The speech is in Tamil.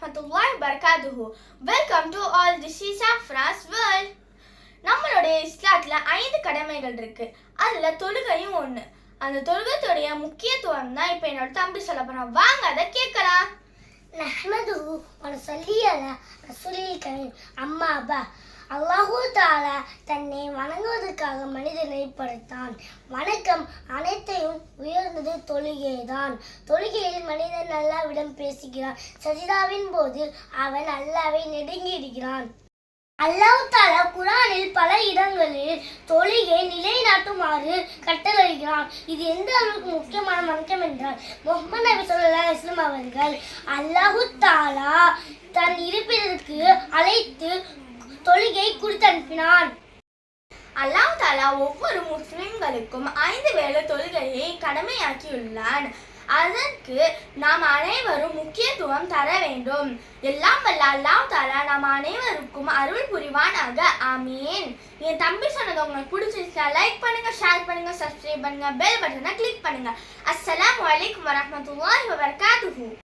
warahmatullahi wabarakatuh. Welcome to all. This is Afra's world. நம்மளுடைய இஸ்லாத்துல 5 கடமைகள் இருக்கு. அதுல தொழுகையும் ஒண்ணு. அந்த தொழுகையோட முக்கியத்துவம் தான் இப்போ என்னோட தம்பி சொல்ல போறான். வாங்க அதை கேட்கலாம். நஹ்மதுஹு வ நஸல்லி அலா ரசூலில் கரீம். அம்மா அப்பா, அல்லாஹு தஆலா தன்னை வணங்குவதற்காக மனிதனை படைத்தான். வணக்கம் அனைத்தையும் உயர்ந்தது தொழுகைதான். தொழுகையில் மனிதன் அல்லாஹ்விடம் பேசுகிறான். சஜிதாவின் போது அவன் அல்லாஹ்வை நெருங்கிடுகிறான். அல்லாஹ் தஆலா குர்ஆனில் பல இடங்களில் தொழுகை நிலைநாட்டுமாறு கட்டளையிடுகிறான். இது எந்த அளவுக்கு முக்கியமான வணக்கம் என்றால், முஹம்மது நபி ஸல்லல்லாஹு அலைஹி வஸல்லம் அவர்கள் அல்லாஹ் தஆலா தன் இருப்பிடத்திற்கு அழைத்து தொழுகை கொடுத்து அனுப்பினான். அல்லாஹ் தஆலா ஒவ்வொரு முஸ்லிம்களுக்கும் 5 வேளை தொழுகையை கடமையாக்கியுள்ளான். அதற்கு நாம் அனைவரும் முக்கியத்துவம் தர வேண்டும். எல்லாம் வல்ல அல்லாஹ் தஆலா நாம் அனைவருக்கும் அருள் புரிவானாக. ஆமீன். என் தம்பி சொன்னது உங்களுக்கு பிடிச்சிருச்சா? லைக் பண்ணுங்க, ஷேர் பண்ணுங்க, சப்ஸ்கிரைப் பண்ணுங்க, பெல் பட்டனை கிளிக் பண்ணுங்க. அஸ்ஸலாமு அலைக்கும் வரஹ்மத்துல்லாஹி வபரகாத்துஹு.